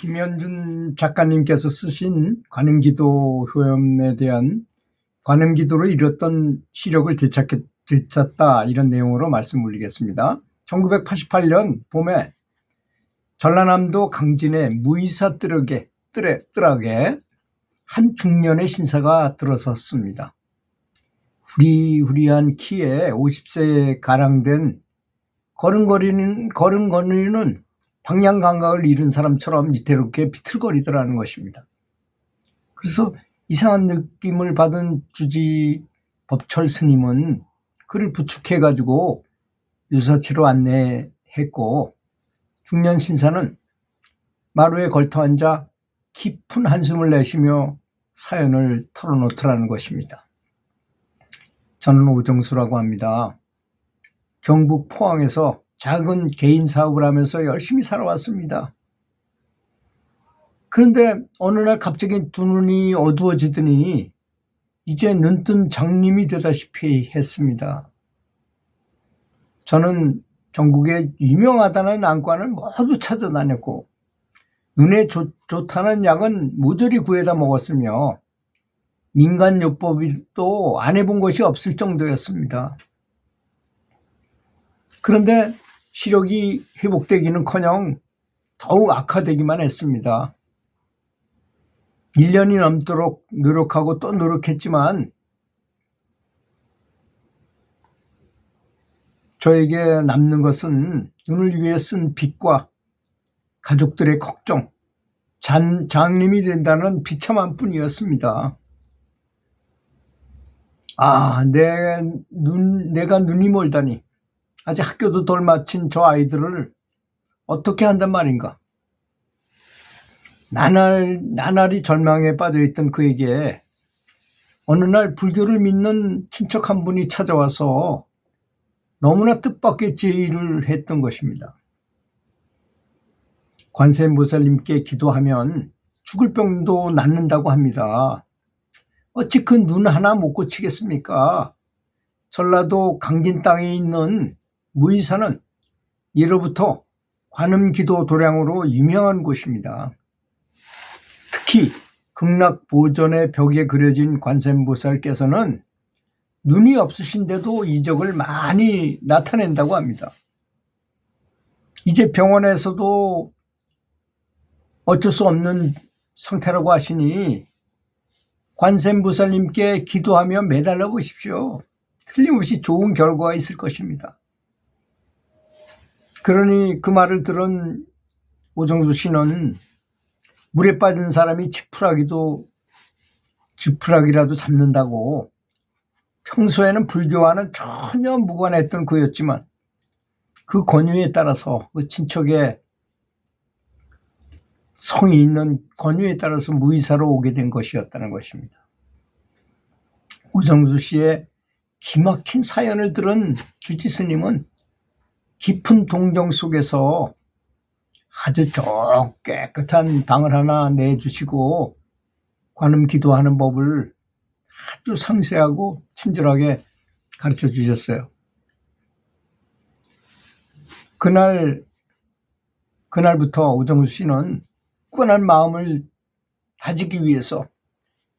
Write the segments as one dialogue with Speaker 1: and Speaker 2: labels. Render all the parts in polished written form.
Speaker 1: 김현준 작가님께서 쓰신 관음기도 효험에 대한 관음기도로 이뤘던 시력을 되찾다 이런 내용으로 말씀 올리겠습니다. 1988년 봄에 전라남도 강진의 무이사 뜰에 한 중년의 신사가 들어섰습니다. 후리후리한 키에 50세에 가량된 걸음걸이는 방향 감각을 잃은 사람처럼 위태롭게 비틀거리더라는 것입니다. 그래서 이상한 느낌을 받은 주지 법철 스님은 그를 부축해가지고 유사치로 안내했고, 중년 신사는 마루에 걸터앉아 깊은 한숨을 내쉬며 사연을 털어놓더라는 것입니다. 저는 오정수라고 합니다. 경북 포항에서 작은 개인 사업을 하면서 열심히 살아왔습니다. 그런데 어느 날 갑자기 두 눈이 어두워지더니 이제 눈뜬 장님이 되다시피 했습니다. 저는 전국에 유명하다는 안과는 모두 찾아다녔고 눈에 좋다는 약은 모조리 구해다 먹었으며 민간요법도 안 해본 것이 없을 정도였습니다. 그런데 시력이 회복되기는커녕 더욱 악화되기만 했습니다. 1년이 넘도록 노력하고 또 노력했지만 저에게 남는 것은 눈을 위해 쓴 빚과 가족들의 걱정, 장님이 된다는 비참한 뿐이었습니다. 내가 눈이 멀다니. 아직 학교도 덜 마친 저 아이들을 어떻게 한단 말인가. 나날이 절망에 빠져있던 그에게 어느 날 불교를 믿는 친척 한 분이 찾아와서 너무나 뜻밖의 제의를 했던 것입니다. 관세음보살님께 기도하면 죽을 병도 낫는다고 합니다. 어찌 그 눈 하나 못 고치겠습니까? 전라도 강진 땅에 있는 무이사는 예로부터 관음기도 도량으로 유명한 곳입니다. 특히 극락보전의 벽에 그려진 관세음보살께서는 눈이 없으신데도 이적을 많이 나타낸다고 합니다. 이제 병원에서도 어쩔 수 없는 상태라고 하시니 관세음보살님께 기도하며 매달려 보십시오. 틀림없이 좋은 결과가 있을 것입니다. 그러니 그 말을 들은 오정수 씨는 물에 빠진 사람이 지푸라기라도 잡는다고 평소에는 불교와는 전혀 무관했던 그였지만 그 권유에 따라서 그 친척의 성이 있는 권유에 따라서 무이사로 오게 된 것이었다는 것입니다. 오정수 씨의 기막힌 사연을 들은 주지 스님은 깊은 동정 속에서 아주 깨끗한 방을 하나 내주시고 관음 기도하는 법을 아주 상세하고 친절하게 가르쳐 주셨어요. 그날부터 오정수 씨는 굳건한 마음을 다지기 위해서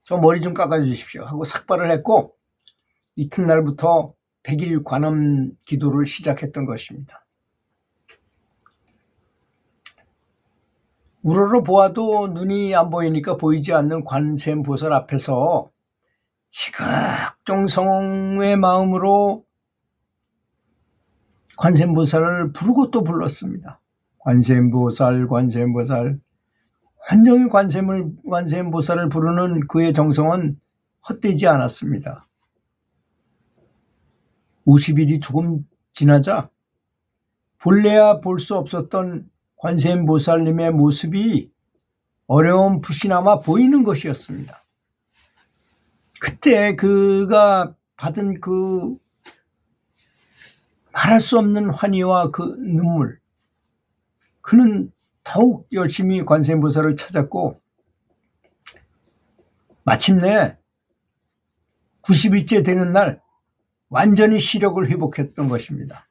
Speaker 1: 저 머리 좀 깎아주십시오 하고 삭발을 했고 이튿날부터 100일 관음 기도를 시작했던 것입니다. 우러러 보아도 눈이 안 보이니까 보이지 않는 관세음보살 앞에서 지극정성의 마음으로 관세음보살을 부르고 또 불렀습니다. 관세음보살. 완전히 관세음보살을 부르는 그의 정성은 헛되지 않았습니다. 50일이 조금 지나자 본래야 볼 수 없었던 관세음보살님의 모습이 어렴풋이나마 보이는 것이었습니다. 그때 그가 받은 그 말할 수 없는 환희와 그 눈물, 그는 더욱 열심히 관세음보살을 찾았고 마침내 90일째 되는 날 완전히 시력을 회복했던 것입니다.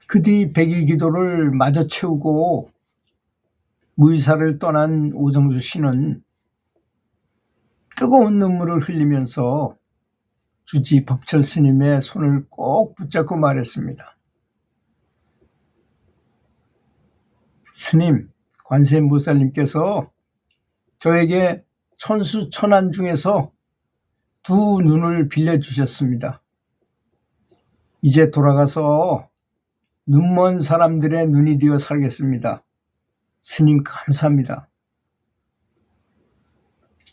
Speaker 1: 그 뒤 100일 기도를 마저 채우고 무의사를 떠난 오정수 씨는 뜨거운 눈물을 흘리면서 주지 법철 스님의 손을 꼭 붙잡고 말했습니다. 스님, 관세음보살님께서 저에게 천수천안 중에서 두 눈을 빌려주셨습니다. 이제 돌아가서 눈먼 사람들의 눈이 되어 살겠습니다. 스님 감사합니다.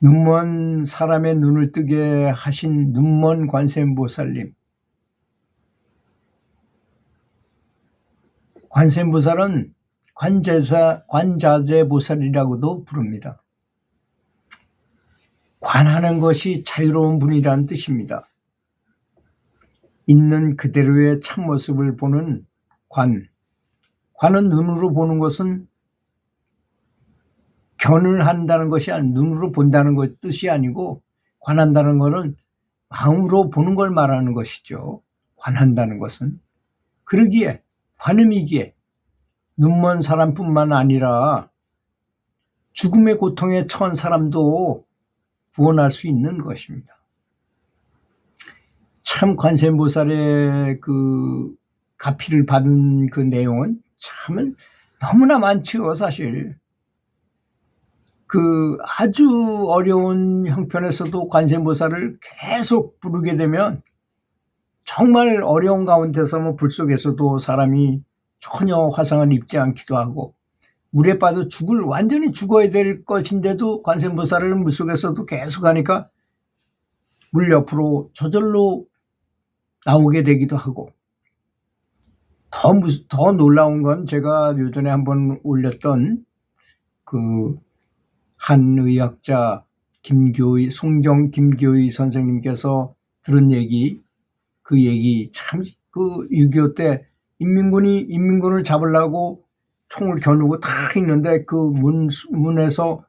Speaker 1: 눈먼 사람의 눈을 뜨게 하신 눈먼 관세음보살님. 관세음보살은 관자재보살이라고도 부릅니다. 관하는 것이 자유로운 분이라는 뜻입니다. 있는 그대로의 참모습을 보는 관. 관은 눈으로 보는 것은 견을 한다는 것이 아니고 눈으로 본다는 뜻이 아니고 관한다는 것은 마음으로 보는 걸 말하는 것이죠. 관한다는 것은. 그러기에 관음이기에 눈먼 사람뿐만 아니라 죽음의 고통에 처한 사람도 구원할 수 있는 것입니다. 참 관세음보살의 그 가피를 받은 그 내용은 참 너무나 많지요, 사실. 그 아주 어려운 형편에서도 관세음보살을 계속 부르게 되면 정말 어려운 가운데서 불 속에서도 사람이 전혀 화상을 입지 않기도 하고 물에 빠져 완전히 죽어야 될 것인데도 관세음보살을 물속에서도 계속 하니까 물 옆으로 저절로 나오게 되기도 하고 더 놀라운 건 제가 예전에 한번 올렸던 그 한 의학자 송정 김교희 선생님께서 들은 얘기, 그 얘기 참 그 6.25 때 인민군을 잡으려고 총을 겨누고 탁 있는데 그 문에서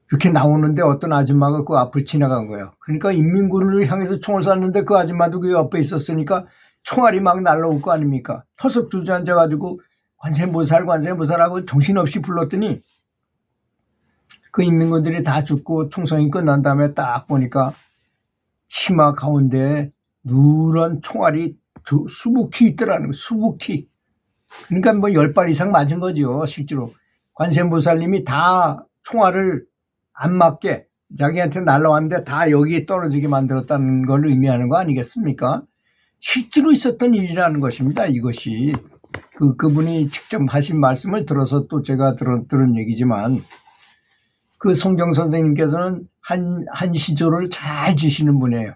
Speaker 1: 이렇게 나오는데 어떤 아줌마가 그 앞을 지나간 거예요. 그러니까 인민군을 향해서 총을 쐈는데 그 아줌마도 그 옆에 있었으니까 총알이 막 날라올 거 아닙니까? 터석 주저앉아가지고 관세음보살하고 정신없이 불렀더니 그 인민군들이 다 죽고 총성이 끝난 다음에 딱 보니까 치마 가운데 누런 총알이 수북히 있더라는 거예요. 수북히. 그러니까 10발 이상 맞은 거죠, 실제로. 관세음보살님이 다 총알을 안 맞게 자기한테 날라왔는데 다 여기에 떨어지게 만들었다는 걸 의미하는 거 아니겠습니까? 실제로 있었던 일이라는 것입니다, 이것이. 그분이 직접 하신 말씀을 들어서 또 제가 들은 얘기지만 그 송정 선생님께서는 한시조를 잘 지시는 분이에요.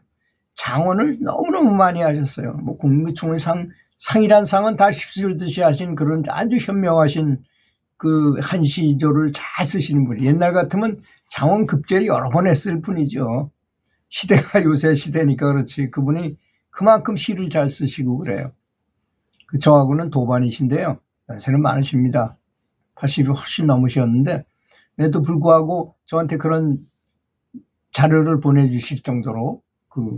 Speaker 1: 장원을 너무너무 많이 하셨어요. 국무총리상, 상이란 상은 다 휩쓸듯이 하신 그런 아주 현명하신 그 한시조를 잘 쓰시는 분이. 옛날 같으면 장원 급제 여러 번 했을 뿐이죠. 시대가 요새 시대니까 그렇지. 그분이 그만큼 시를 잘 쓰시고 그래요. 저하고는 도반이신데요. 연세는 많으십니다. 80이 훨씬 넘으셨는데 그래도 불구하고 저한테 그런 자료를 보내주실 정도로 그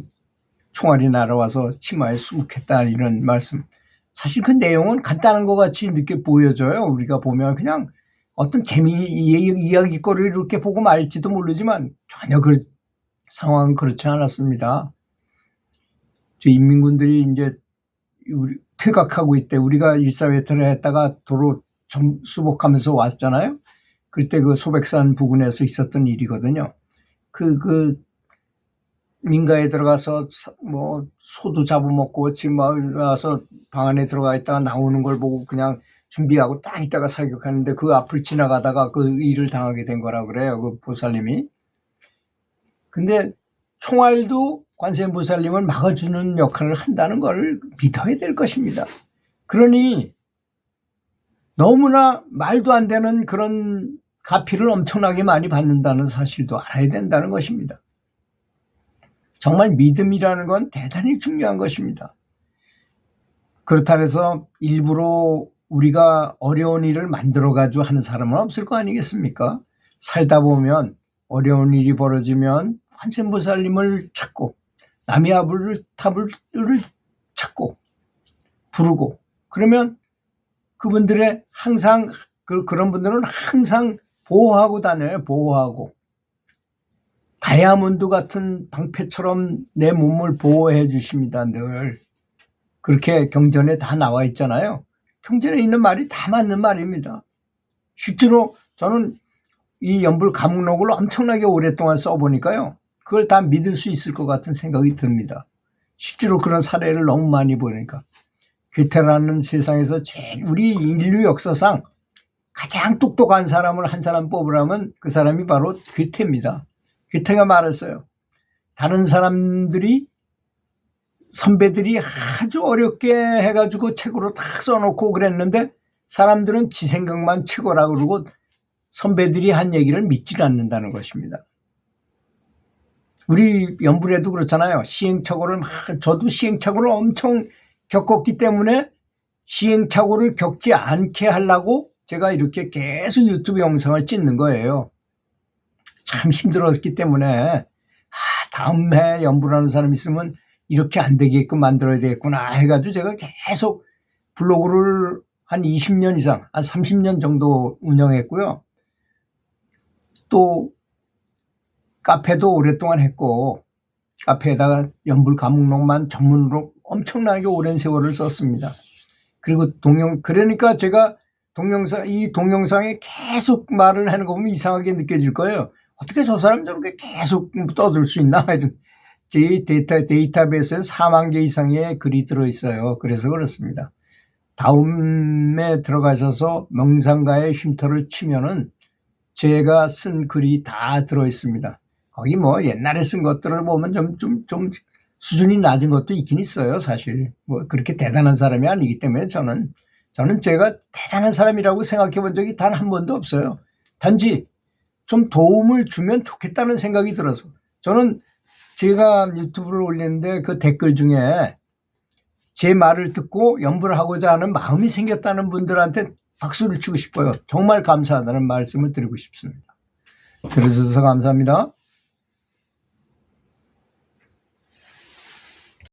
Speaker 1: 총알이 날아와서 치마에 수북했다 이런 말씀. 사실 그 내용은 간단한 것 같이 늦게 보여져요. 우리가 보면 그냥 어떤 이야기거리를 이렇게 보고 말지도 모르지만 전혀 상황은 그렇지 않았습니다. 저 인민군들이 이제 퇴각하고 있대. 우리가 일사회탈을 했다가 도로 수복하면서 왔잖아요. 그때 그 소백산 부근에서 있었던 일이거든요. 그 민가에 들어가서 소도 잡아먹고 집 마을 가서 방 안에 들어가 있다가 나오는 걸 보고 그냥 준비하고 딱 있다가 사격하는데 그 앞을 지나가다가 그 일을 당하게 된 거라 그래요. 그 보살님이. 근데 총알도 관세음보살님을 막아주는 역할을 한다는 걸 믿어야 될 것입니다. 그러니 너무나 말도 안 되는 그런 가피를 엄청나게 많이 받는다는 사실도 알아야 된다는 것입니다. 정말 믿음이라는 건 대단히 중요한 것입니다. 그렇다 해서 일부러 우리가 어려운 일을 만들어가지고 하는 사람은 없을 거 아니겠습니까? 살다 보면 어려운 일이 벌어지면 관세음보살님을 찾고 남의 탑을 찾고 부르고 그러면 그분들의 항상 그런 분들은 항상 보호하고 다녀요. 보호하고. 다이아몬드 같은 방패처럼 내 몸을 보호해 주십니다. 늘. 그렇게 경전에 다 나와 있잖아요. 경전에 있는 말이 다 맞는 말입니다. 실제로 저는 이 연불 감목록을 엄청나게 오랫동안 써보니까요. 그걸 다 믿을 수 있을 것 같은 생각이 듭니다. 실제로 그런 사례를 너무 많이 보니까. 괴테라는 세상에서 제일 우리 인류 역사상 가장 똑똑한 사람을 한 사람 뽑으라면 그 사람이 바로 괴테입니다. 괴테가 말했어요. 다른 사람들이 선배들이 아주 어렵게 해가지고 책으로 다 써놓고 그랬는데 사람들은 지 생각만 최고라 그러고 선배들이 한 얘기를 믿질 않는다는 것입니다. 우리 연불에도 그렇잖아요. 시행착오를 저도 시행착오를 엄청 겪었기 때문에 시행착오를 겪지 않게 하려고 제가 이렇게 계속 유튜브 영상을 찍는 거예요. 참 힘들었기 때문에 다음 해 연불하는 사람 있으면 이렇게 안 되게끔 만들어야 되겠구나 해가지고 제가 계속 블로그를 한 20년 이상, 한 30년 정도 운영했고요. 또 카페도 오랫동안 했고 카페에다가 연불 감목록만 전문으로 엄청나게 오랜 세월을 썼습니다. 그리고 그러니까 제가 이 동영상에 계속 말을 하는 거 보면 이상하게 느껴질 거예요. 어떻게 저 사람 저렇게 계속 떠들 수 있나? 제 데이터베이스에 4만 개 이상의 글이 들어있어요. 그래서 그렇습니다. 다음에 들어가셔서 명상가의 쉼터를 치면은 제가 쓴 글이 다 들어있습니다. 거기 뭐 옛날에 쓴 것들을 보면 좀 수준이 낮은 것도 있긴 있어요, 사실. 뭐 그렇게 대단한 사람이 아니기 때문에 저는 제가 대단한 사람이라고 생각해 본 적이 단 한 번도 없어요. 단지 좀 도움을 주면 좋겠다는 생각이 들어서. 저는 제가 유튜브를 올리는데 그 댓글 중에 제 말을 듣고 연불을 하고자 하는 마음이 생겼다는 분들한테 박수를 치고 싶어요. 정말 감사하다는 말씀을 드리고 싶습니다. 들어주셔서 감사합니다.